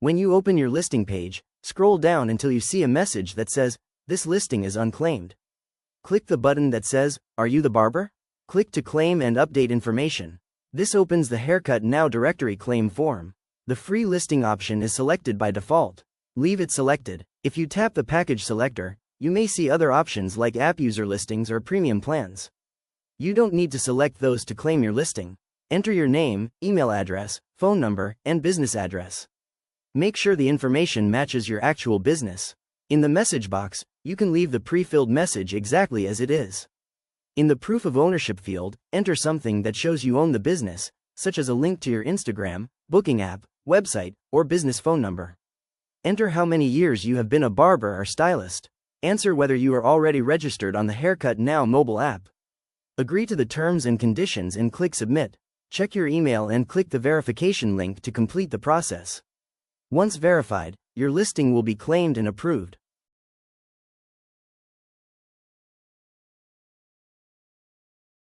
When you open your listing page, scroll down until you see a message that says, "This listing is unclaimed." Click the button that says, "Are you the barber?" Click to claim and update information. This opens the Haircut Now directory claim form. The free listing option is selected by default. Leave it selected. If you tap the package selector, you may see other options like app user listings or premium plans. You don't need to select those to claim your listing. Enter your name, email address, phone number, and business address. Make sure the information matches your actual business. In the message box, you can leave the pre-filled message exactly as it is. In the proof of ownership field, enter something that shows you own the business, such as a link to your Instagram, booking app, website, or business phone number. Enter how many years you have been a barber or stylist. Answer whether you are already registered on the Haircut Now mobile app. Agree to the terms and conditions and click Submit. Check your email and click the verification link to complete the process. Once verified, your listing will be claimed and approved.